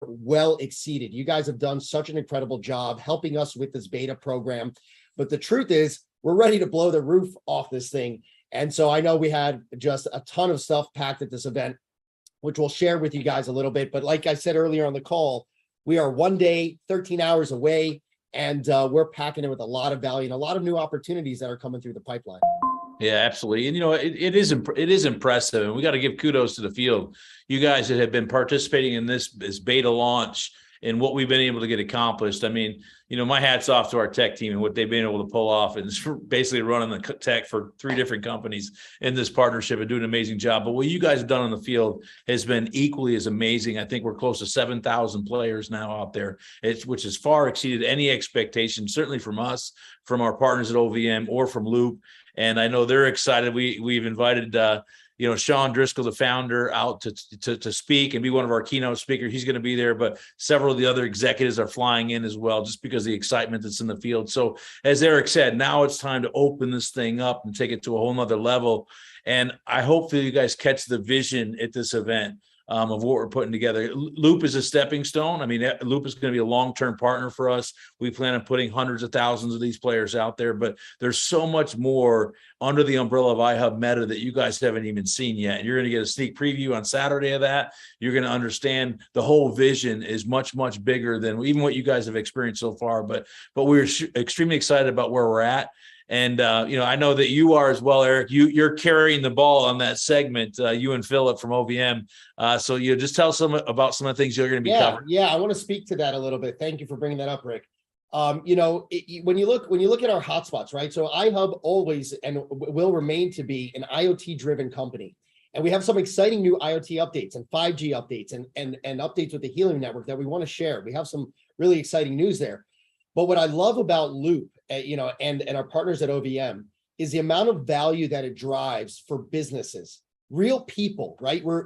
well exceeded. You guys have done such an incredible job helping us with this beta program. But the truth is, we're ready to blow the roof off this thing. And so I know we had just a ton of stuff packed at this event, which we'll share with you guys a little bit. But like I said earlier on the call, we are 1 day, 13 hours away, and we're packing it with a lot of value and a lot of new opportunities that are coming through the pipeline. Yeah, absolutely. And, it is impressive. And we got to give kudos to the field. You guys that have been participating in this beta launch and what we've been able to get accomplished. I mean, my hat's off to our tech team and what they've been able to pull off, and it's basically running the tech for 3 different companies in this partnership and doing an amazing job. But what you guys have done on the field has been equally as amazing. I think we're close to 7,000 players now out there, which has far exceeded any expectation, certainly from us, from our partners at OVM, or from Loop. And I know they're excited. We've invited Sean Driscoll, the founder, out to speak and be one of our keynote speakers. He's going to be there, but several of the other executives are flying in as well, just because of the excitement that's in the field. So as Eric said, now it's time to open this thing up and take it to a whole nother level. And I hope that you guys catch the vision at this event of what we're putting together. Loop is a stepping stone. I mean, Loop is going to be a long-term partner for us. We plan on putting hundreds of thousands of these players out there, but there's so much more under the umbrella of Ihub Meta that you guys haven't even seen yet. You're going to get a sneak preview on Saturday of that. You're going to understand the whole vision is much, much bigger than even what you guys have experienced so far. But we're extremely excited about where we're at. And, I know that you are as well, Eric. You're carrying the ball on that segment, you and Philip from OVM. So just tell us about some of the things you're going to be covering. Yeah, I want to speak to that a little bit. Thank you for bringing that up, Rick. When you look at our hotspots, right? So Ihub always and will remain to be an IoT-driven company. And we have some exciting new IoT updates and 5G updates and updates with the Helium network that we want to share. We have some really exciting news there. But what I love about Loop, and our partners at OVM is the amount of value that it drives for businesses, real people, right? We're,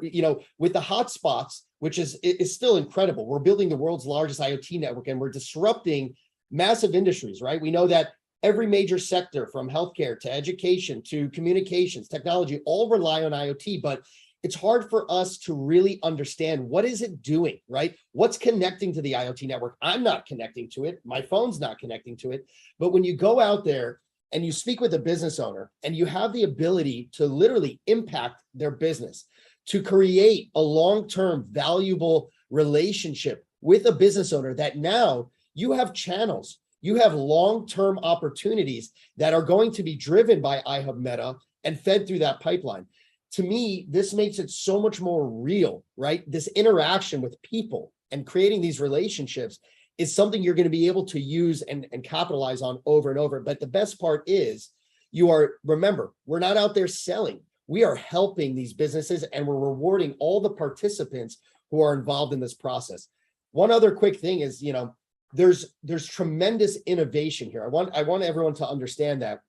with the hotspots, which is still incredible. We're building the world's largest IoT network, and we're disrupting massive industries, right? We know that every major sector, from healthcare to education to communications, technology, all rely on IoT, but it's hard for us to really understand what is it doing, right? What's connecting to the IoT network? I'm not connecting to it. My phone's not connecting to it. But when you go out there and you speak with a business owner and you have the ability to literally impact their business, to create a long-term valuable relationship with a business owner, that now you have channels, you have long-term opportunities that are going to be driven by Ihub Meta and fed through that pipeline. To me, this makes it so much more real, right? This interaction with people and creating these relationships is something you're going to be able to use and capitalize on over and over. But the best part is remember, we're not out there selling. We are helping these businesses, and we're rewarding all the participants who are involved in this process. One other quick thing is, there's tremendous innovation here. I want everyone to understand that,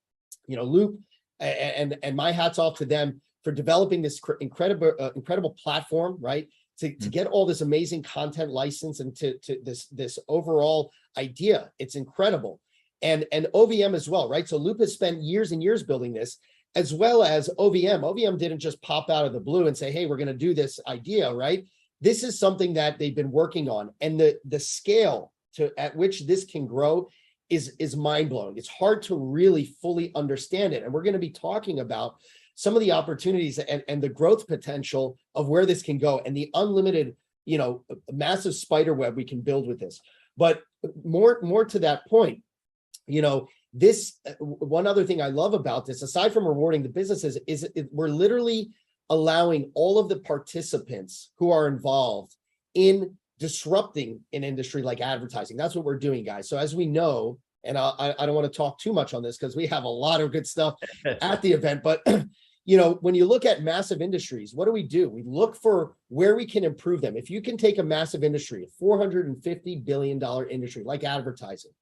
Loop, and my hat's off to them for developing this incredible platform, right? To get all this amazing content license and to this overall idea. It's incredible. And OVM as well, right? So Loop has spent years and years building this, as well as OVM. OVM didn't just pop out of the blue and say, hey, we're going to do this idea, right? This is something that they've been working on. And the scale at which this can grow is mind-blowing. It's hard to really fully understand it. And we're going to be talking about some of the opportunities and the growth potential of where this can go and the unlimited, massive spider web we can build with this. But more to that point, this one other thing I love about this, aside from rewarding the businesses, is we're literally allowing all of the participants who are involved in disrupting an industry like advertising. That's what we're doing, guys. So as we know, and I don't want to talk too much on this because we have a lot of good stuff at the event, but when you look at massive industries, what do? We look for where we can improve them. If you can take a massive industry, a $450 billion industry like advertising,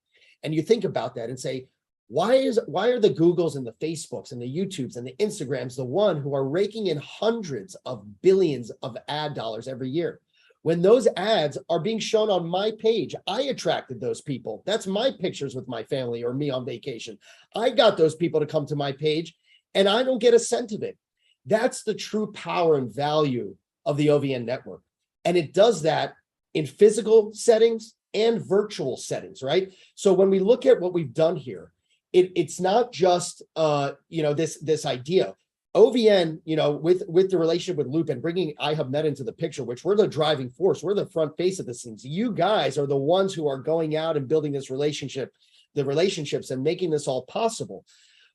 and you think about that and say, why are the Googles and the Facebooks and the YouTubes and the Instagrams the one who are raking in hundreds of billions of ad dollars every year? When those ads are being shown on my page, I attracted those people. That's my pictures with my family or me on vacation. I got those people to come to my page, and I don't get a cent of it. That's the true power and value of the OVN network. And it does that in physical settings and virtual settings, right? So when we look at what we've done here, it's not just this idea. OVN, with the relationship with Loop and bringing Ihub Meeting into the picture, which we're the driving force, we're the front face of this things. You guys are the ones who are going out and building this relationship, the relationships, and making this all possible.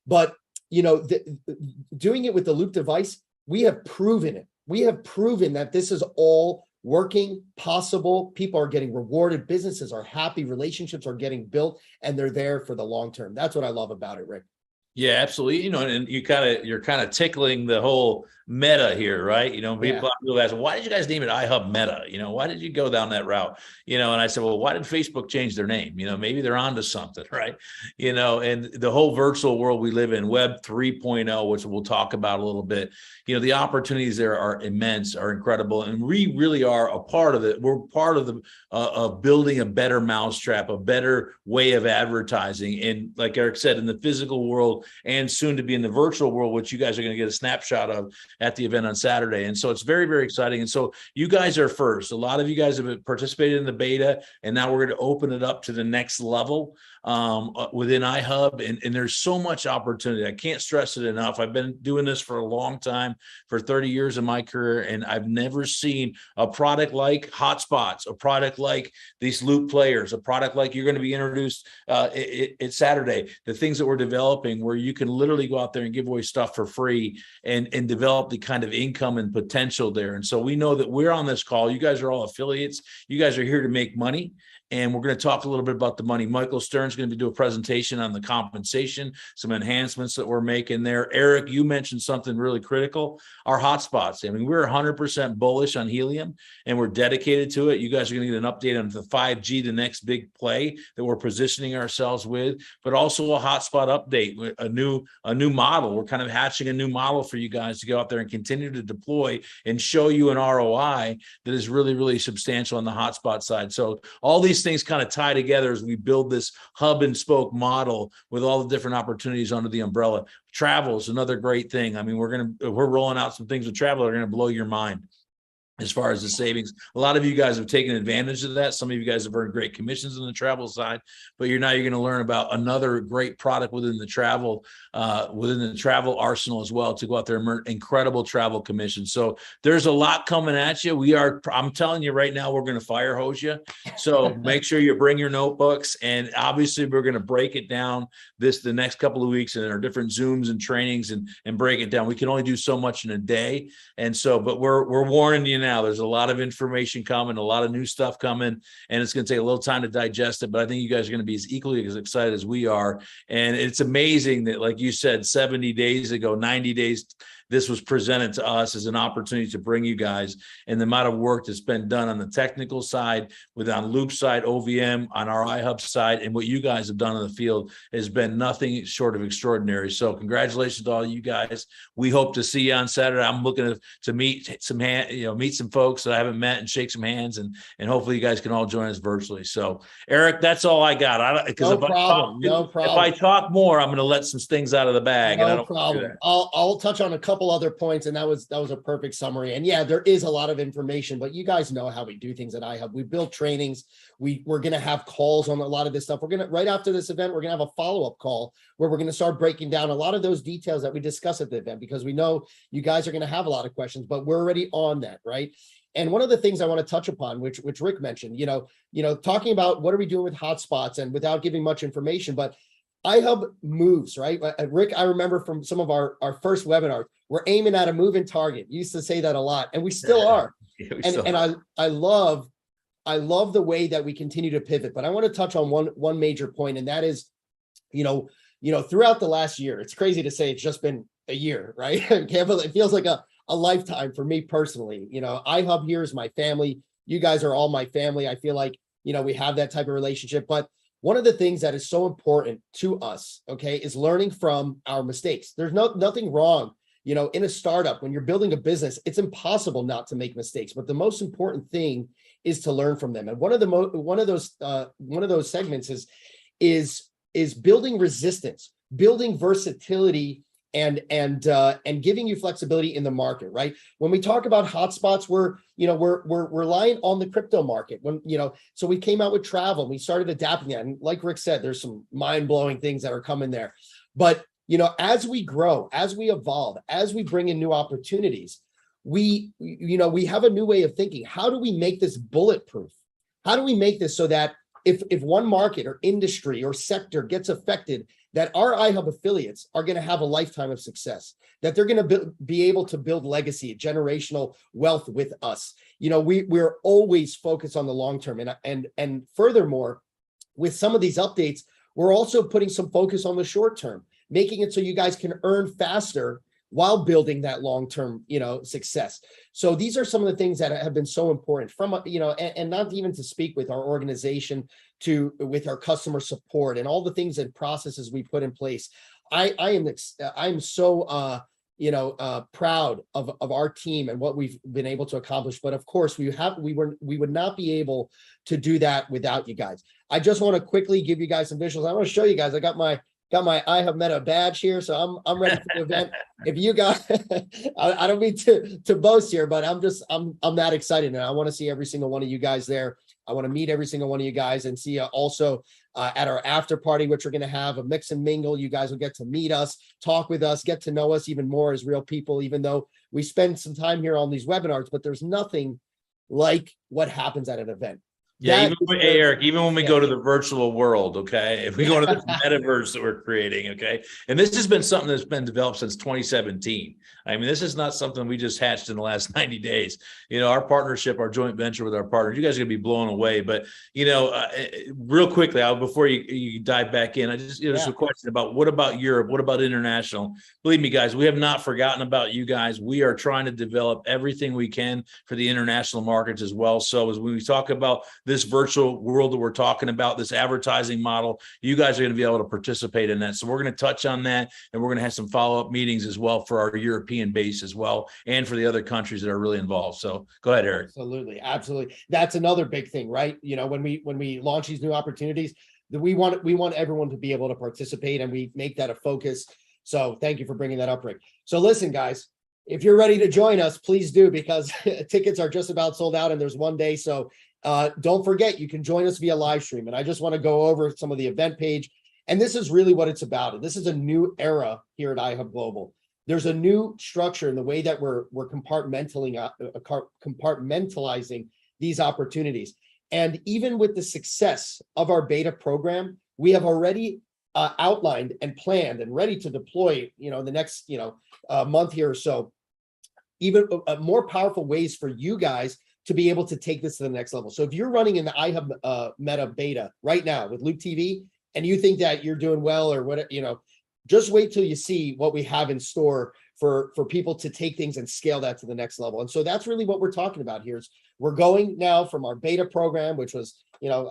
But doing it with the Loop device, we have proven it. We have proven that this is all working, possible. People are getting rewarded, businesses are happy, relationships are getting built, and they're there for the long term. That's what I love about it, Rick. Yeah, absolutely. And you're kind of tickling the whole meta here, right? People ask, why did you guys name it Ihub Meta? Why did you go down that route? And I said, well, why did Facebook change their name? Maybe they're onto something, right? And the whole virtual world we live in, Web 3.0, which we'll talk about a little bit, the opportunities there are immense, are incredible. And we really are a part of it. We're part of the of building a better mousetrap, a better way of advertising. And like Eric said, in the physical world, and soon to be in the virtual world, which you guys are going to get a snapshot of at the event on Saturday. And so it's very, very exciting. And so you guys are first. A lot of you guys have participated in the beta, and now we're going to open it up to the next level within Ihub. And there's so much opportunity. I can't stress it enough. I've been doing this for a long time, for 30 years of my career, and I've never seen a product like hotspots, a product like these Loop players, a product like you're going to be introduced at Saturday, the things that we're developing where you can literally go out there and give away stuff for free and develop the kind of income and potential there. And so we know that we're on this call. You guys are all affiliates. You guys are here to make money. And we're going to talk a little bit about the money. Michael Stern's going to do a presentation on the compensation, some enhancements that we're making there. Eric, you mentioned something really critical, our hotspots. I mean, we're 100% bullish on helium, and we're dedicated to it. You guys are going to get an update on the 5G, the next big play that we're positioning ourselves with, but also a hotspot update, a new model. We're kind of hatching a new model for you guys to go out there and continue to deploy and show you an ROI that is really, really substantial on the hotspot side. So all these things kind of tie together as we build this hub and spoke model with all the different opportunities under the umbrella. Travel is another great thing. I mean, we're rolling out some things with travel that are going to blow your mind. As far as the savings, a lot of you guys have taken advantage of that. Some of you guys have earned great commissions on the travel side, but you're going to learn about another great product within the travel arsenal as well, to go out there and earn incredible travel commissions. So there's a lot coming at you. I'm telling you right now, we're going to fire hose you. So make sure you bring your notebooks, and obviously we're going to break it down the next couple of weeks in our different Zooms and trainings and break it down. We can only do so much in a day. And so, but we're warning you now. There's a lot of information coming, a lot of new stuff coming, and it's going to take a little time to digest it. But I think you guys are going to be as equally as excited as we are. And it's amazing that, like you said, 70 days ago, 90 days, this was presented to us as an opportunity to bring you guys, and the amount of work that's been done on the technical side, on Loop side, OVM, on our Ihub side, and what you guys have done in the field has been nothing short of extraordinary. So congratulations to all you guys. We hope to see you on Saturday. I'm looking to meet some folks that I haven't met and shake some hands, and hopefully you guys can all join us virtually. So Eric, that's all I got. No problem. If I talk more, I'm going to let some things out of the bag. No problem. I'll touch on a couple other points, and that was a perfect summary. And yeah, there is a lot of information, but you guys know how we do things at Ihub. We build trainings. We're going to have calls on a lot of this stuff. Right after this event, we're going to have a follow-up call where we're going to start breaking down a lot of those details that we discuss at the event, because we know you guys are going to have a lot of questions, but we're already on that, right? And one of the things I want to touch upon, which Rick mentioned, talking about what are we doing with hotspots, and without giving much information, but Ihub moves, right? Rick, I remember from some of our first webinars, we're aiming at a moving target. You used to say that a lot, and we still are. I love the way that we continue to pivot. But I want to touch on one major point, and that is, throughout the last year, it's crazy to say it's just been a year, right? It feels like a lifetime for me personally. Ihub here is my family. You guys are all my family. I feel like, we have that type of relationship. But one of the things that is so important to us, okay, is learning from our mistakes. There's nothing wrong, in a startup. When you're building a business, it's impossible not to make mistakes. But the most important thing is to learn from them. And one of those segments is building resistance, building versatility and giving you flexibility in the market, right? When we talk about hotspots, we're relying on the crypto market. So we came out with travel, and we started adapting that. And like Rick said, there's some mind-blowing things that are coming there. But as we grow, as we evolve, as we bring in new opportunities, we have a new way of thinking. How do we make this bulletproof? How do we make this so that if one market or industry or sector gets affected, that our iHub affiliates are going to have a lifetime of success, that they're going to be able to build legacy, generational wealth with us. We're always focused on the long term. And furthermore, with some of these updates, we're also putting some focus on the short term, making it so you guys can earn faster while building that long-term, success. So these are some of the things that have been so important from, and not even to speak with our organization with our customer support and all the things and processes we put in place. I'm so, proud of our team and what we've been able to accomplish. But of course we would not be able to do that without you guys. I just want to quickly give you guys some visuals. I want to show you guys, I got my Ihub Meta badge here, so I'm ready for the event. If you guys, I don't mean to boast here, but I'm that excited, and I want to see every single one of you guys there. I want to meet every single one of you guys and see also at our after party, which we're going to have a mix and mingle. You guys will get to meet us, talk with us, get to know us even more as real people, even though we spend some time here on these webinars, but there's nothing like what happens at an event. Yeah, Eric, even when we go to the virtual world, okay, if we go to the metaverse that we're creating, okay, and this has been something that's been developed since 2017. I mean, this is not something we just hatched in the last 90 days. Our partnership, our joint venture with our partners, you guys are gonna be blown away. But real quickly, before you dive back in, there's a question about what about Europe, what about international? Believe me, guys, we have not forgotten about you guys. We are trying to develop everything we can for the international markets as well. So as we talk about this virtual world that we're talking about, this advertising model, you guys are going to be able to participate in that. So we're going to touch on that, and we're going to have some follow-up meetings as well for our European base as well, and for the other countries that are really involved. So go ahead, Eric. Absolutely. That's another big thing, right? When we launch these new opportunities, we want everyone to be able to participate, and we make that a focus. So thank you for bringing that up, Rick. So listen, guys, if you're ready to join us, please do, because tickets are just about sold out, and there's one day. So don't forget, you can join us via live stream. And I just want to go over some of the event page. And this is really what it's about. And this is a new era here at iHub Global. There's a new structure in the way that we're compartmentalizing these opportunities. And even with the success of our beta program, we have already outlined and planned and ready to deploy, the next, month here or so, even more powerful ways for you guys to be able to take this to the next level. So if you're running in the iHub Meta beta right now with Loop TV, and you think that you're doing well or what, just wait till you see what we have in store for people to take things and scale that to the next level. And so that's really what we're talking about here. Is we're going now from our beta program, which was,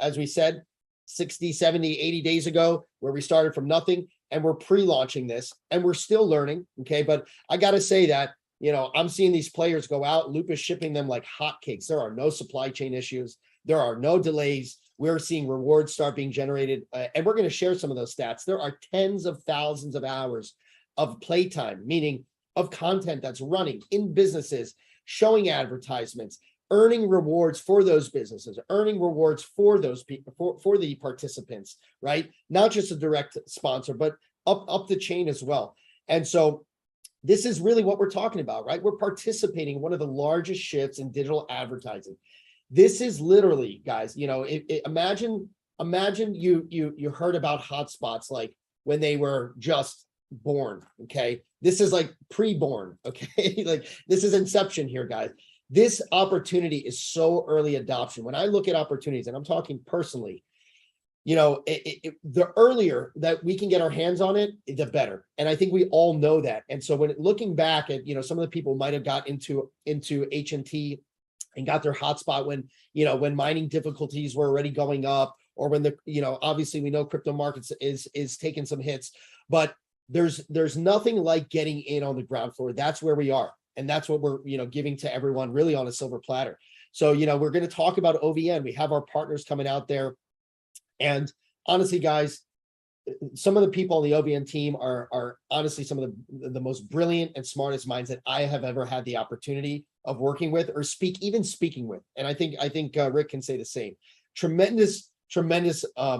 as we said, 60, 70, 80 days ago, where we started from nothing, and we're pre-launching this, and we're still learning. Okay. But I got to say that, I'm seeing these players go out. Loop is shipping them like hotcakes. There are no supply chain issues. There are no delays. We're seeing rewards start being generated. And we're going to share some of those stats. There are tens of thousands of hours of playtime, meaning of content that's running in businesses, showing advertisements, earning rewards for those businesses, earning rewards for those people, for the participants, right? Not just a direct sponsor, but up the chain as well. And so this is really what we're talking about, right? We're participating in one of the largest shifts in digital advertising. This is literally, guys, imagine you heard about hotspots like when they were just born, okay? This is like pre-born, okay? Like this is inception here, guys. This opportunity is so early adoption. When I look at opportunities, and I'm talking personally, the earlier that we can get our hands on it, the better. And I think we all know that. And so when looking back at, some of the people might have got into H&T and got their hotspot when mining difficulties were already going up, or when obviously we know crypto markets is taking some hits, but there's nothing like getting in on the ground floor. That's where we are. And that's what we're, giving to everyone really on a silver platter. So, we're going to talk about OVN. We have our partners coming out there. And honestly, guys, some of the people on the OVN team are honestly some of the most brilliant and smartest minds that I have ever had the opportunity of working with or speaking with. And I think Rick can say the same. Tremendous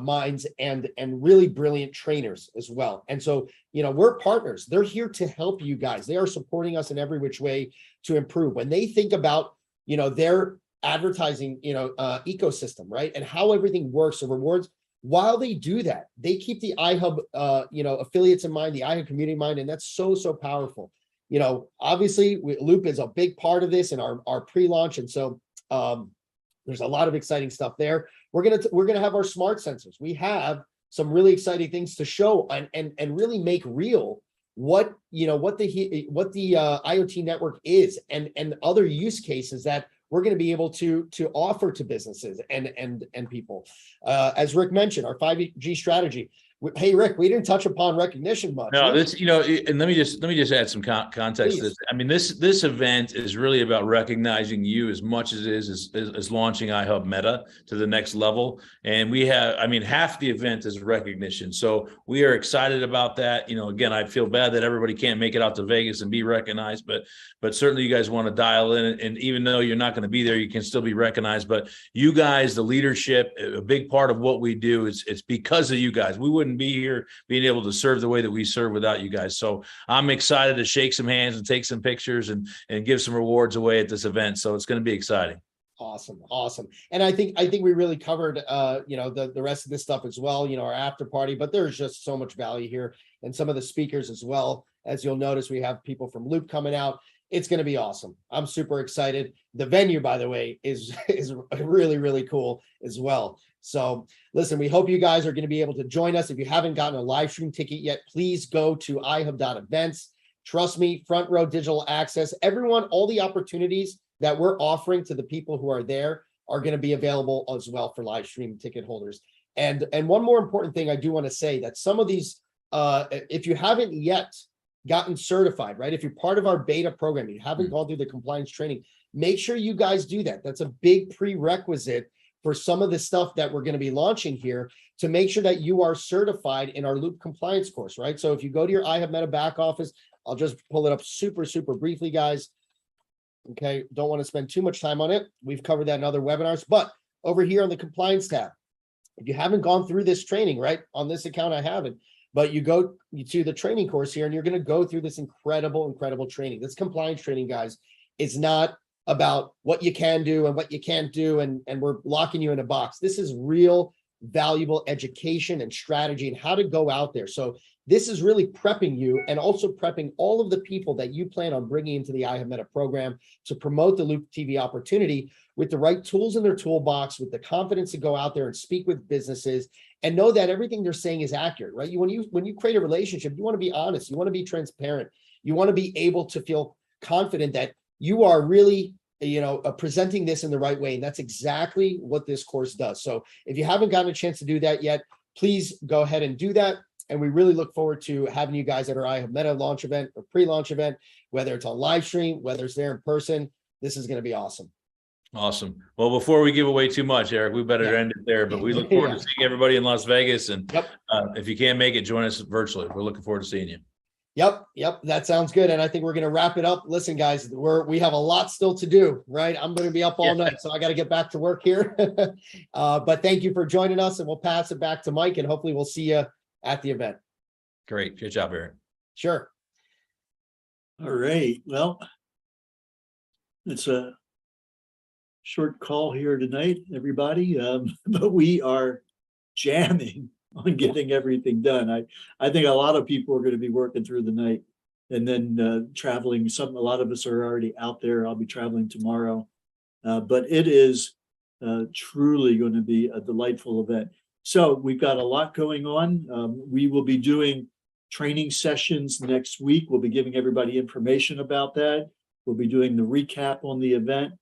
minds and really brilliant trainers as well. And so, we're partners. They're here to help you guys. They are supporting us in every which way to improve. When they think about, their advertising, ecosystem, right? And how everything works, the rewards, while they do that, they keep the iHub, affiliates in mind, the iHub community in mind, and that's so powerful. Obviously, Loop is a big part of this and our pre-launch, and so there's a lot of exciting stuff there. We're gonna have our smart sensors. We have some really exciting things to show and really make real what the IoT network is and other use cases that we're going to be able to offer to businesses and people. As Rick mentioned, our 5G strategy. Hey, Rick, we didn't touch upon recognition much. No, and let me just add some context to this. I mean, this event is really about recognizing you as much as it is launching iHub Meta to the next level. And we have, half the event is recognition. So we are excited about that. Again, I feel bad that everybody can't make it out to Vegas and be recognized, but certainly you guys want to dial in, and even though you're not going to be there, you can still be recognized. But you guys, the leadership, a big part of what we do is it's because of you guys. We wouldn't be here being able to serve the way that we serve without you guys. So I'm excited to shake some hands and take some pictures and give some rewards away at this event. So it's going to be exciting. Awesome. And I think we really covered the rest of this stuff as well, our after party, but there's just so much value here and some of the speakers as well. As you'll notice, we have people from Loop coming out. It's going to be awesome. I'm super excited. The venue, by the way, is really, really cool as well. So listen, we hope you guys are going to be able to join us. If you haven't gotten a live stream ticket yet, please go to ihub.events. Trust me, front row digital access, everyone, all the opportunities that we're offering to the people who are there are going to be available as well for live stream ticket holders. And one more important thing I do want to say, that some of these, if you haven't yet gotten certified, right? If you're part of our beta program, you haven't gone through the compliance training, make sure you guys do that. That's a big prerequisite for some of the stuff that we're going to be launching here, to make sure that you are certified in our Loop compliance course, right? So if you go to your iHub Meta back office, I'll just pull it up super briefly, guys. Okay, don't want to spend too much time on it. We've covered that in other webinars, but over here on the compliance tab, if you haven't gone through this training, right? On this account, I haven't, but you go to the training course here and you're going to go through this incredible training. This compliance training, guys, is not about what you can do and what you can't do, and we're locking you in a box. This is real valuable education and strategy and how to go out there. So this is really prepping you and also prepping all of the people that you plan on bringing into the iHub Meta program to promote the Loop TV opportunity with the right tools in their toolbox, with the confidence to go out there and speak with businesses and know that everything they're saying is accurate, right? When you create a relationship, you want to be honest, you want to be transparent, you want to be able to feel confident that you are really, presenting this in the right way. And that's exactly what this course does. So if you haven't gotten a chance to do that yet, please go ahead and do that. And we really look forward to having you guys at our iHub Meta launch event or pre-launch event, whether it's on live stream, whether it's there in person. This is going to be awesome. Awesome. Well, before we give away too much, Eric, we better end it there, but we look forward to seeing everybody in Las Vegas. And if you can't make it, join us virtually. We're looking forward to seeing you. Yep. That sounds good. And I think we're going to wrap it up. Listen, guys, we have a lot still to do, right? I'm going to be up all night, so I got to get back to work here. But thank you for joining us, and we'll pass it back to Mike, and hopefully we'll see you at the event. Great. Good job, Eric. Sure. All right. Well, it's a short call here tonight, everybody, but we are jamming on getting everything done. I think a lot of people are going to be working through the night and then traveling. A lot of us are already out there. I'll be traveling tomorrow, but it is truly going to be a delightful event. So we've got a lot going on. We will be doing training sessions next week. We'll be giving everybody information about that. We'll be doing the recap on the event,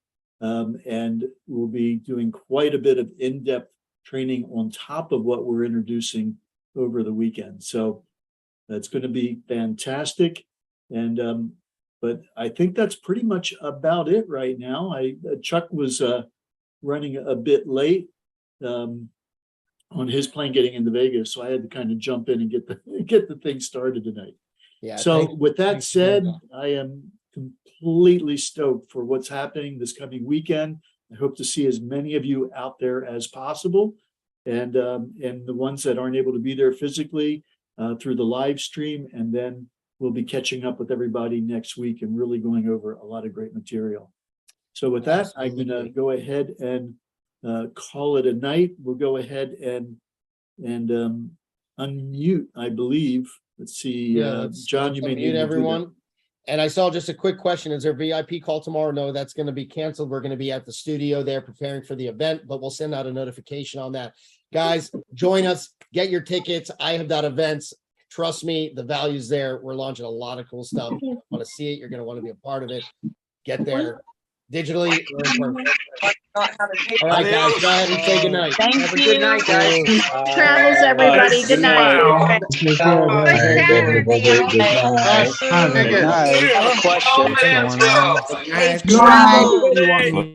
and we'll be doing quite a bit of in-depth training on top of what we're introducing over the weekend. So that's going to be fantastic. And but I think that's pretty much about it right now. Chuck was running a bit late. on his plane getting into Vegas, so I had to kind of jump in and get the thing started tonight. Yeah. So with that thanks for doing said, I am completely stoked for what's happening this coming weekend. I hope to see as many of you out there as possible, and the ones that aren't able to be there physically through the live stream, and then we'll be catching up with everybody next week and really going over a lot of great material. So with that, I'm going to go ahead and call it a night. We'll go ahead and unmute, I believe. Let's see, John, you may need mute to do that. everyone. And I saw just a quick question. Is there VIP call tomorrow? No, that's going to be canceled. We're going to be at the studio there preparing for the event, but we'll send out a notification on that. Guys, join us, get your tickets. Events. Trust me, the value's there. We're launching a lot of cool stuff. You want to see it. You're going to want to be a part of it. Get there digitally. All right, guys, go ahead and say goodnight. Thank Have a you. good night, guys. Travels, everybody. Good night. Good night. I have a question. Hey, Travel. Travel.